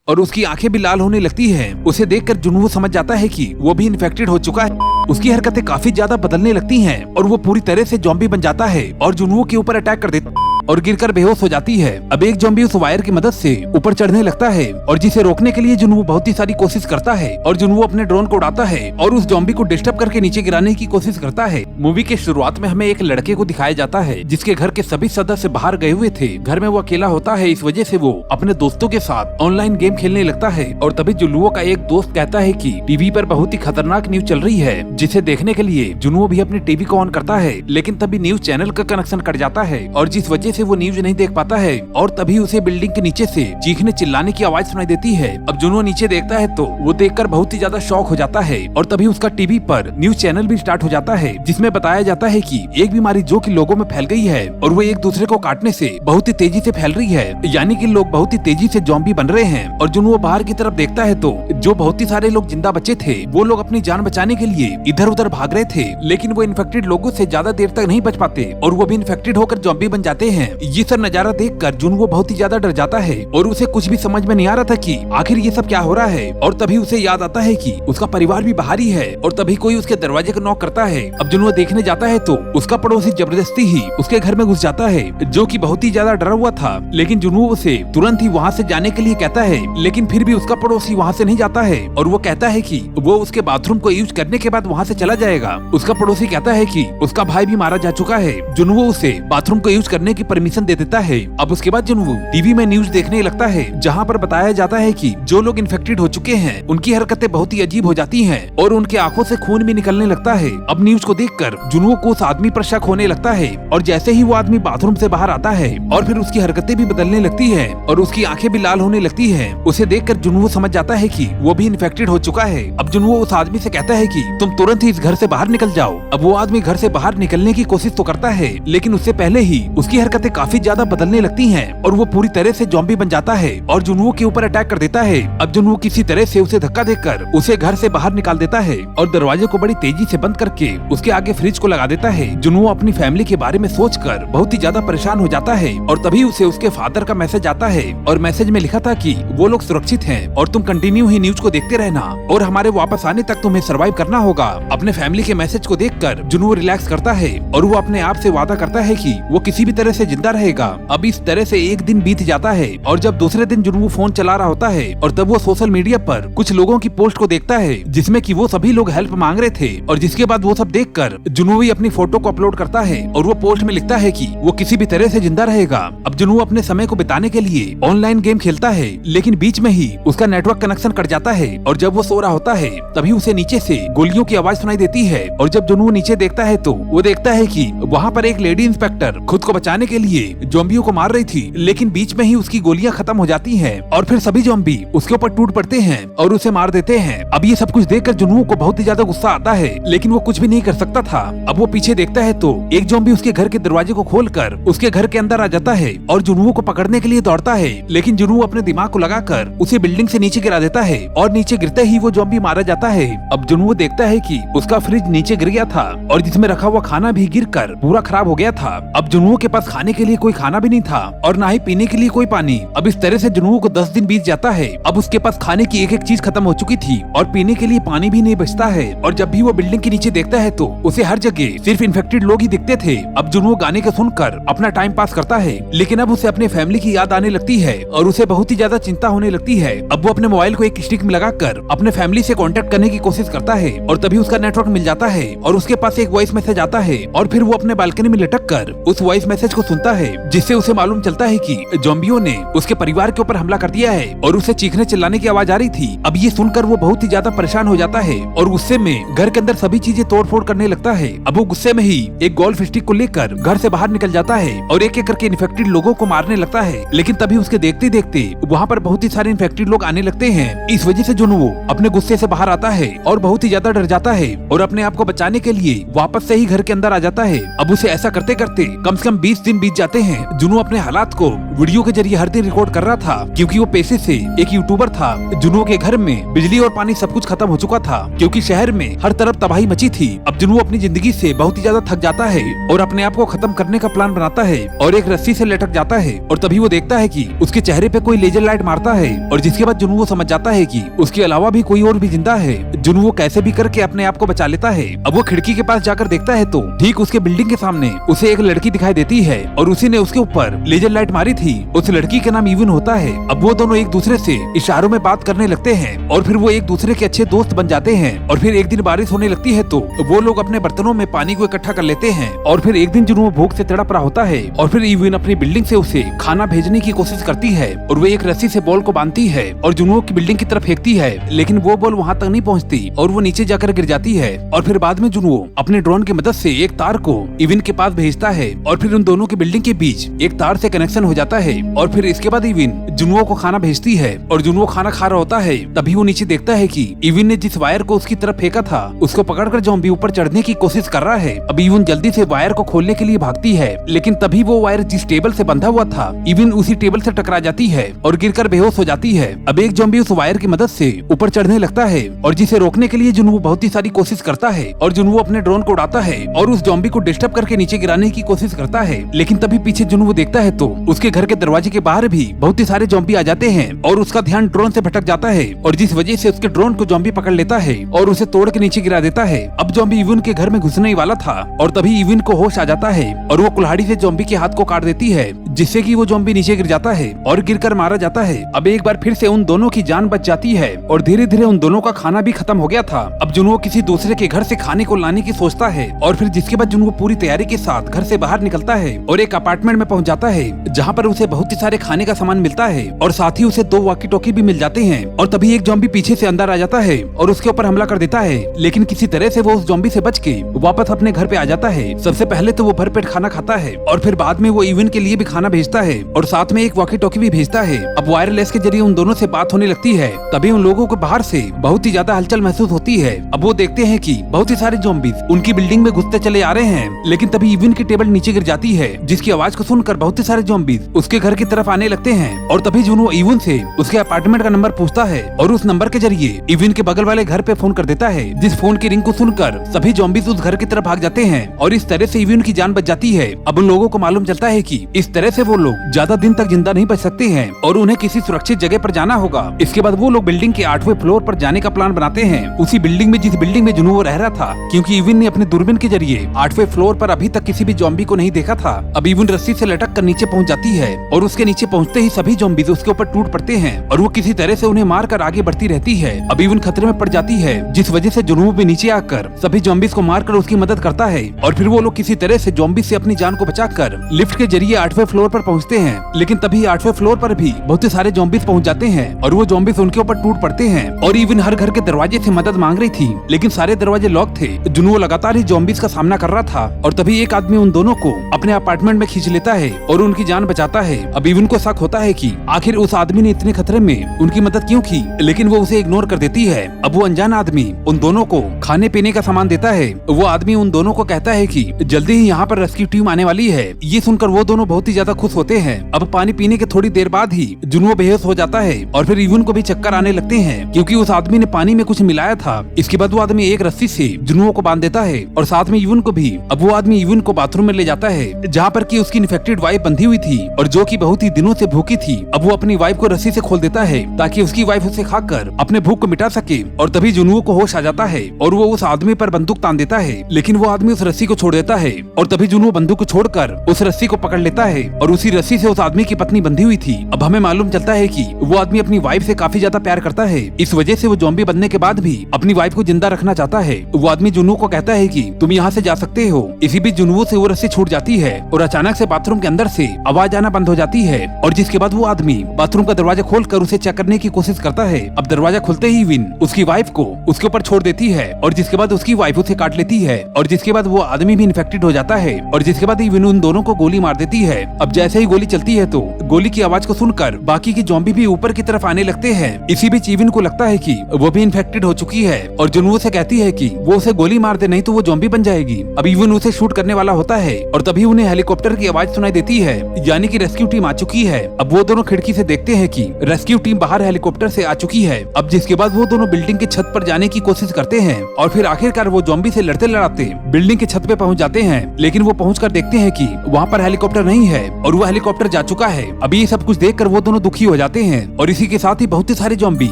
और उसकी आंखें भी लाल होने लगती है। उसे देखकर जुनवो समझ जाता है कि वो भी इन्फेक्टेड हो चुका है। उसकी हरकतें काफी ज्यादा बदलने लगती हैं और वो पूरी तरह से ज़ॉम्बी बन जाता है और जुनवो के ऊपर अटैक कर देता और गिरकर बेहोश हो जाती है। अब एक ज़ॉम्बी उस वायर की मदद से ऊपर चढ़ने लगता है और जिसे रोकने के लिए जुनवो बहुत ही सारी कोशिश करता है और जुनवो अपने ड्रोन को उड़ाता है और उस ज़ॉम्बी को डिस्टर्ब करके नीचे गिराने की कोशिश करता है। मूवी के शुरुआत में हमें एक लड़के को दिखाया जाता है जिसके घर के सभी सदस्य बाहर गए हुए थे। घर में वो अकेला होता है, इस वजह से वो अपने दोस्तों के साथ ऑनलाइन गेम खेलने लगता है। और तभी जुनवो का एक दोस्त कहता है कि टीवी पर बहुत ही खतरनाक न्यूज चल रही है, जिसे देखने के लिए जुनवो भी अपनी टीवी को ऑन करता है। लेकिन तभी न्यूज चैनल का कनेक्शन कट जाता है और जिस वजह से वो न्यूज नहीं देख पाता है। और तभी उसे बिल्डिंग के नीचे से चीखने चिल्लाने की आवाज सुनाई देती है। अब जुनवो नीचे देखता है तो वो देखकर बहुत ही ज्यादा शॉक हो जाता है और तभी उसका टीवी पर न्यूज चैनल भी स्टार्ट हो जाता है जिसमें बताया जाता है कि एक बीमारी जो कि लोगों में फैल गई है और वो एक दूसरे को काटने से बहुत ही तेजी से फैल रही है, यानी कि लोग बहुत ही तेजी से ज़ॉम्बी बन रहे हैं। और जुनवो बाहर की तरफ देखता है तो जो बहुत ही सारे लोग जिंदा बचे थे वो लोग अपनी जान बचाने के लिए इधर उधर भाग रहे थे, लेकिन वो इन्फेक्टेड लोगों से ज्यादा देर तक नहीं बच पाते और वो भी इन्फेक्टेड होकर ज़ॉम्बी बन जाते हैं। ये सब नजारा देखकर जुनवो बहुत ही ज्यादा डर जाता है और उसे कुछ भी समझ में नहीं आ रहा था कि आखिर ये सब क्या हो रहा है। और तभी उसे याद आता है कि उसका परिवार भी बाहर ही है और तभी कोई उसके दरवाजे को नॉक करता है। अब जुनवो देखने जाता है तो उसका पड़ोसी जबरदस्ती ही उसके घर में घुस जाता है, जो कि बहुत ही ज्यादा डरा हुआ था। लेकिन जुनवो उसे तुरंत ही वहाँ से जाने के लिए कहता है, लेकिन फिर भी उसका पड़ोसी वहाँ से नहीं जाता है और वो कहता है कि वो उसके बाथरूम को यूज करने के बाद वहाँ से चला जाएगा। उसका पड़ोसी कहता है कि उसका भाई भी मारा जा चुका है। जुनवो उसे बाथरूम को यूज करने की परमिशन दे देता है। अब उसके बाद जुनवो टीवी में न्यूज देखने लगता है जहाँ पर बताया जाता है कि जो लोग इन्फेक्टेड हो चुके हैं उनकी हरकतें बहुत ही अजीब हो जाती हैं और उनके आंखों से खून भी निकलने लगता है। अब न्यूज को देखकर जुनवो को उस आदमी पर शक होने लगता है और जैसे ही वो आदमी बाथरूम से बाहर आता है और फिर उसकी हरकतें भी बदलने लगती है और उसकी आंखें भी लाल होने लगती है। उसे देखकर जुनवो समझ जाता है कि वो भी इन्फेक्टेड हो चुका है। अब जुनवो उस आदमी से कहता है कि तुम तुरंत ही इस घर से बाहर निकल जाओ। अब वो आदमी घर से बाहर निकलने की कोशिश तो करता है, लेकिन उससे पहले ही उसकी हरकतें काफी ज्यादा बदलने लगती हैं और वो पूरी तरह से ज़ॉम्बी बन जाता है और जुनवो के ऊपर अटैक कर देता है। अब जुनवो किसी तरह से उसे धक्का देकर उसे घर से बाहर निकाल देता है और दरवाजे को बड़ी तेजी से बंद करके उसके आगे फ्रिज को लगा देता है। जुनवो अपनी फैमिली के बारे में सोचकर बहुत ही ज्यादा परेशान हो जाता है और तभी उसे उसके फादर का मैसेज आता है और मैसेज में लिखा था कि वो लोग सुरक्षित हैं और तुम कंटिन्यू ही न्यूज को देखते रहना और हमारे वापस आने तक तुम्हें सर्वाइव करना होगा। अपने फैमिली के मैसेज को देखकर जुनवो रिलैक्स करता है और वो अपने आप से वादा करता है कि वो किसी भी तरह से जिंदा रहेगा। अब इस तरह से एक दिन बीत जाता है और जब दूसरे दिन जुनवो फोन चला रहा होता है और तब वो सोशल मीडिया पर कुछ लोगों की पोस्ट को देखता है जिसमें कि वो सभी लोग हेल्प मांग रहे थे और जिसके बाद वो सब देखकर जुनवो भी अपनी फोटो को अपलोड करता है और वो पोस्ट में लिखता है कि वो किसी भी तरह से जिंदा रहेगा। अब जुनवो अपने समय को बिताने के लिए ऑनलाइन गेम खेलता है, लेकिन बीच में ही उसका नेटवर्क कनेक्शन कट जाता है और जब वो सो रहा होता है तभी उसे नीचे से गोलियों की आवाज सुनाई देती है और जब जुनवो नीचे देखता है तो वो देखता है कि वहाँ पर एक लेडी इंस्पेक्टर खुद को बचाने के लिए ज़ॉम्बियों को मार रही थी, लेकिन बीच में ही उसकी गोलियां खत्म हो जाती हैं और फिर सभी ज़ॉम्बी उसके ऊपर टूट पड़ते हैं और उसे मार देते हैं। अब ये सब कुछ देखकर जुनवो को बहुत ही ज्यादा गुस्सा आता है, लेकिन वो कुछ भी नहीं कर सकता था। अब वो पीछे देखता है तो एक ज़ॉम्बी उसके घर के दरवाजे को खोलकर उसके घर के अंदर आ जाता है और जुनवो को पकड़ने के लिए दौड़ता है, लेकिन जुनवो अपने दिमाग को लगाकर उसे बिल्डिंग से नीचे गिरा देता है और नीचे गिरते ही वो ज़ॉम्बी मारा जाता है। अब जुनवो देखता है कि उसका फ्रिज नीचे गिर गया था और जिसमें रखा हुआ खाना भी गिरकर पूरा खराब हो गया था। अब जुनवो के पास खाने के लिए कोई खाना भी नहीं था और ना ही पीने के लिए कोई पानी। अब इस तरह से जुनवो को 10 दिन बीत जाता है। अब उसके पास खाने की एक एक चीज खत्म हो चुकी थी और पीने के लिए पानी भी नहीं बचता है और जब भी वो बिल्डिंग के नीचे देखता है तो उसे हर जगह सिर्फ इन्फेक्टेड लोग ही दिखते थे। अब जुनवो गाने को सुनकर अपना टाइम पास करता है, लेकिन अब उसे अपने फैमिली की याद आने लगती है और उसे बहुत ही ज्यादा चिंता होने लगती है। अब वो अपने मोबाइल को एक स्टिक में लगाकर अपने फैमिली से कांटेक्ट करने की कोशिश करता है और तभी उसका नेटवर्क मिल जाता है और उसके पास एक वॉइस मैसेज आता है और फिर वो अपने बालकनी में लटक कर उस वॉइस मैसेज को सुनता है, जिससे उसे मालूम चलता है कि ज़ॉम्बियों ने उसके परिवार के ऊपर हमला कर दिया है और उसे चीखने चिल्लाने की आवाज आ रही थी। अब ये सुनकर वो बहुत ही ज्यादा परेशान हो जाता है और गुस्से में घर के अंदर सभी चीजें तोड़फोड़ करने लगता है। अब वो गुस्से में ही एक गोल्फ स्टिक को लेकर घर से बाहर निकल जाता है और एक एक करके इन्फेक्टेड लोगों को मारने लगता है, लेकिन तभी उसके देखते देखते वहाँ पर बहुत ही सारे इन्फेक्टेड लोग आने लगते हैं। इस वजह से जुनवो अपने गुस्से से बाहर आता है और बहुत ही ज्यादा डर जाता है और अपने आप को बचाने के लिए वापस से ही घर के अंदर आ जाता है। अब उसे ऐसा करते करते कम से कम 20 दिन बीत जाते हैं। जुनू अपने हालात को वीडियो के जरिए हर दिन रिकॉर्ड कर रहा था, क्योंकि वो पेशे से एक यूट्यूबर था। जुनू के घर में बिजली और पानी सब कुछ खत्म हो चुका था, क्योंकि शहर में हर तरफ तबाही मची थी। अब जुनू अपनी जिंदगी से बहुत ही ज्यादा थक जाता है और अपने आप को खत्म करने का प्लान बनाता है और एक रस्सी से लटक जाता है। और तभी वो देखता है कि उसके चेहरे पे कोई लेजर लाइट मारता है, और जिसके बाद जुनू वो समझ जाता है कि उसके अलावा भी कोई और भी जिंदा है। जुनू वो कैसे भी करके अपने आप को बचा लेता है। अब वो खिड़की के पास जाकर देखता है तो ठीक उसके बिल्डिंग के सामने उसे एक लड़की दिखाई देती है, और उसी ने उसके ऊपर लेजर लाइट मारी थी। उस लड़की का नाम इवन होता है। अब वो दोनों एक दूसरे से इशारों में बात करने लगते हैं, और फिर वो एक दूसरे के अच्छे दोस्त बन जाते हैं। और फिर एक दिन बारिश होने लगती है तो वो लोग अपने बर्तनों में पानी को इकट्ठा कर लेते हैं। और फिर एक दिन जुनू भूख से तड़प रहा होता है, और फिर इवन अपनी बिल्डिंग से उसे खाना भेजने की कोशिश करती है, और वो एक रस्सी से बॉल को बांधती है और जुनू की बिल्डिंग की तरफ फेंकती है, लेकिन वो बॉल वहाँ तक नहीं पहुँचती और वो नीचे जाकर गिर जाती है। और फिर बाद में जुनू अपने ड्रोन की मदद से एक तार को इवन के पास भेजता है, और फिर उन दोनों की बिल्डिंग के बीच एक तार से कनेक्शन हो जाता है। और फिर इसके बाद इवन जुनू को खाना भेजती है, और जुनू खाना खा रहा होता है। तभी वो नीचे देखता है कि इवन ने जिस वायर को उसकी तरफ फेंका था उसको पकड़कर ज़ॉम्बी ऊपर चढ़ने की कोशिश कर रहा है। अब इवन जल्दी से वायर को खोलने के लिए भागती है, लेकिन तभी वो वायर जिस टेबल से बंधा हुआ था इवन उसी टेबल से टकरा जाती है और गिरकर बेहोश हो जाती है। अब एक ज़ॉम्बी उस वायर की मदद से ऊपर चढ़ने लगता है, और जिसे रोकने के लिए जुनू बहुत ही सारी कोशिश करता है, और जुनू अपने ड्रोन को उड़ाता है और उस ज़ॉम्बी को डिस्टर्ब करके नीचे गिराने की कोशिश करता है। लेकिन तभी पीछे जुनू देखता है तो उसके घर के दरवाजे के बाहर भी बहुत ही सारे ज़ॉम्बी आ जाते हैं, और उसका ध्यान ड्रोन से भटक जाता है, और जिस वजह से उसके ड्रोन को ज़ॉम्बी पकड़ लेता है और उसे तोड़ के नीचे गिरा देता है। अब ज़ॉम्बी इवन के घर में घुसने ही वाला था, और तभी इवन को होश आ जाता है और वो कुल्हाड़ी से ज़ॉम्बी के हाथ को काट देती है, जिससे कि वो ज़ॉम्बी नीचे गिर जाता है और गिरकर मारा जाता है। अब एक बार फिर से उन दोनों की जान बच जाती है, और धीरे धीरे उन दोनों का खाना भी खत्म हो गया था। अब जुनू किसी दूसरे के घर से खाने को लाने की सोचता है, और फिर जिसके बाद जुनू पूरी तैयारी के साथ घर से बाहर निकलता है और एक अपार्टमेंट में पहुंच जाता है, जहां पर उसे बहुत ही सारे खाने का सामान मिलता है, और साथ ही उसे 2 वॉकी टॉकी भी मिल जाते हैं। और तभी एक ज़ॉम्बी पीछे से अंदर आ जाता है और उसके ऊपर हमला कर देता है, लेकिन किसी तरह से वो उस ज़ॉम्बी से बच के वापस अपने घर पे आ जाता है। सबसे पहले तो वो भरपेट खाना खाता है, और फिर बाद में वो इवन के लिए भी खाना भेजता है, और साथ में एक वॉकी टॉकी भी भेजता है। अब वायरलेस के जरिए उन दोनों से बात होने लगती है। तभी उन लोगों को बाहर से बहुत ही ज्यादा हलचल महसूस होती है। अब वो देखते हैं कि बहुत ही सारे ज़ॉम्बीज़ उनकी बिल्डिंग में घुसते चले आ रहे हैं, लेकिन तभी इवन की टेबल नीचे गिर जाती है, जिसकी आवाज को सुनकर बहुत ही सारे ज़ॉम्बीज़ उसके घर की तरफ आने लगते हैं। और तभी जुनू इवन से उसके अपार्टमेंट का नंबर पूछता है, और उस नंबर के जरिए इवन के बगल वाले घर पे फोन कर देता है, जिस फोन की रिंग को सुनकर सभी ज़ॉम्बीज़ उस घर की तरफ भाग जाते हैं, और इस तरह से इवन की जान बच जाती है। अब उन लोगों को मालूम चलता है कि इस तरह से वो लोग ज्यादा दिन तक जिंदा नहीं बच सकते हैं, और उन्हें किसी सुरक्षित जगह पर जाना होगा। इसके बाद वो लोग बिल्डिंग के 8वें फ्लोर पर जाने का प्लान बनाते हैं, उसी बिल्डिंग में जिस बिल्डिंग में जुनू रह रहा था, क्योंकि इवन ने अपने दूरबीन के जरिए 8वें फ्लोर पर अभी तक किसी भी ज़ॉम्बी को नहीं देखा था। अब इवन रस्सी से लटक कर नीचे पहुंच जाती है, और उसके नीचे पहुंचते ही सभी ज़ॉम्बीज़ उसके ऊपर टूट पड़ते हैं, और वो किसी तरह से उन्हें मारकर आगे बढ़ती रहती है। अब इवन खतरे में पड़ जाती है, जिस वजह से जुनू भी नीचे आकर सभी ज़ॉम्बीज़ को मारकर उसकी मदद करता है, और फिर वो लोग किसी तरह से ज़ॉम्बी से अपनी जान को बचाकर लिफ्ट के जरिए 8वें फ्लोर पर पहुंचते हैं। लेकिन तभी 8वें फ्लोर पर भी बहुत ही सारे ज़ॉम्बीज़ पहुंच जाते हैं, और वो ज़ॉम्बीज़ उनके ऊपर टूट पड़ते हैं। और इवन हर घर के दरवाजे से मदद मांग रही थी, लेकिन सारे दरवाजे लॉक थे। जुनू लगातार ही ज़ॉम्बीज़ का सामना कर रहा था, और तभी एक आदमी उन दोनों को अपने अपार्टमेंट में खींच लेता है और उनकी जान बचाता है। अब इवन को शक होता है कि आखिर उस आदमी ने इतने खतरे में उनकी मदद क्यों की, लेकिन वो उसे इग्नोर कर देती है। अब वो अनजान आदमी उन दोनों को खाने पीने का सामान देता है। वो आदमी उन दोनों को कहता है कि जल्दी ही यहाँ पर रेस्क्यू टीम आने वाली है। ये सुनकर वो दोनों बहुत ही ज्यादा खुश होते हैं। अब पानी पीने के थोड़ी देर बाद ही जुनू बेहोश हो जाता है, और फिर इवन को भी चक्कर आने लगते हैं, क्योंकि उस आदमी ने पानी में कुछ मिलाया था। इसके बाद वो आदमी एक रस्सी से जुनू को बांध देता है, और साथ में इवन को भी। अब वो आदमी इवन को बाथरूम में ले जाता है, जहाँ पर की उसकी इन्फेक्टेड वाइफ बंधी हुई थी, और जो की बहुत ही दिनों से भूखी थी। अब वो अपनी वाइफ को रस्सी से खोल देता है, ताकि उसकी वाइफ उसे खाकर अपने भूख को मिटा सके। और तभी जुनू को होश आ जाता है, और वो उस आदमी पर बंदूक तान देता है, लेकिन वो आदमी उस रस्सी को छोड़ देता है। और तभी जुनू बंदूक को छोड़कर उस रस्सी को पकड़ लेता है, और उसी रस्सी से उस आदमी की पत्नी बंधी हुई थी। अब हमें मालूम चलता है कि वो आदमी अपनी वाइफ से काफी ज्यादा प्यार करता है, इस वजह से वो ज़ॉम्बी बनने के बाद भी अपनी वाइफ को जिंदा रखना चाहता है। वो आदमी जुनू को कहता है कि तुम यहाँ से जा सकते हो। इसी बीच जुनू से वो रस्सी छूट जाती है, और अचानक से बाथरूम के अंदर से आवाज आना बंद हो जाती है, और जिसके बाद वो आदमी बाथरूम का दरवाजा खोलकर उसे चेक करने की कोशिश करता है। अब दरवाजा खुलते ही विन उसकी वाइफ को उसके ऊपर छोड़ देती है, और जिसके बाद उसकी वाइफ उसे काट लेती है, और जिसके बाद वो आदमी भी इन्फेक्टेड हो जाता है, और जिसके बाद विन उन दोनों को गोली मार देती है। अब जैसे ही गोली चलती है तो गोली की आवाज को सुनकर बाकी की ज़ॉम्बी भी ऊपर की तरफ आने लगते हैं। इसी बीच इवन को लगता है कि वो भी इन्फेक्टेड हो चुकी है, और जुनू से कहती है कि वो उसे गोली मार दे, नहीं तो वो ज़ॉम्बी बन जाएगी। अब इवन उसे शूट करने वाला होता है, और तभी उन्हें हेलीकॉप्टर हेलीकॉप्टर की आवाज सुनाई देती है, यानी कि रेस्क्यू टीम आ चुकी है। अब वो दोनों खिड़की से देखते हैं कि रेस्क्यू टीम बाहर हेलीकॉप्टर से आ चुकी है। अब जिसके बाद वो दोनों बिल्डिंग की छत पर जाने की कोशिश करते हैं और फिर आखिरकार वो ज़ॉम्बी से लड़ते लड़ाते बिल्डिंग की छत पे पहुंच जाते हैं। लेकिन वो पहुंचकर देखते हैं कि वहाँ पर हेलीकॉप्टर नहीं है और वो हेलीकॉप्टर जा चुका है। अभी ये सब कुछ देखकर वो दोनों दुखी हो जाते हैं और इसी के साथ ही बहुत ही सारे ज़ॉम्बी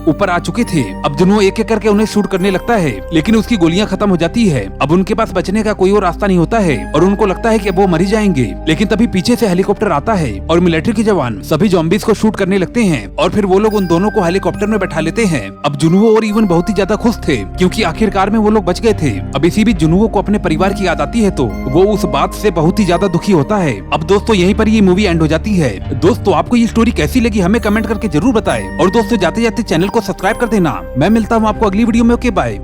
ऊपर आ चुके थे। अब जुनवो एक एक करके उन्हें शूट करने लगता है, लेकिन उसकी गोलियां खत्म हो जाती है। अब उनके पास बचने का कोई और रास्ता नहीं होता है और उनको लगता है कि अब वो मर ही जाएंगे। लेकिन तभी पीछे से हेलीकॉप्टर आता है और मिलिट्री के जवान सभी ज़ॉम्बीज़ को शूट करने लगते हैं और फिर वो लोग उन दोनों को हेलीकॉप्टर में बैठा लेते हैं। अब जुनवो और इवन बहुत ही ज्यादा खुश थे क्योंकि आखिरकार में वो लोग बच गए थे। अब इसी बीच जुनवो को अपने परिवार की याद आती है तो वो उस बात से बहुत ही ज्यादा दुखी होता है। अब दोस्तों यहीं पर ये मूवी एंड हो जाती है। दोस्तों आपको ये स्टोरी कैसी लगी हमें कमेंट करके जरूर बताएं और दोस्तों जाते जाते चैनल को सब्सक्राइब कर देना। मैं मिलता हूँ आपको अगली वीडियो में। Okay bye.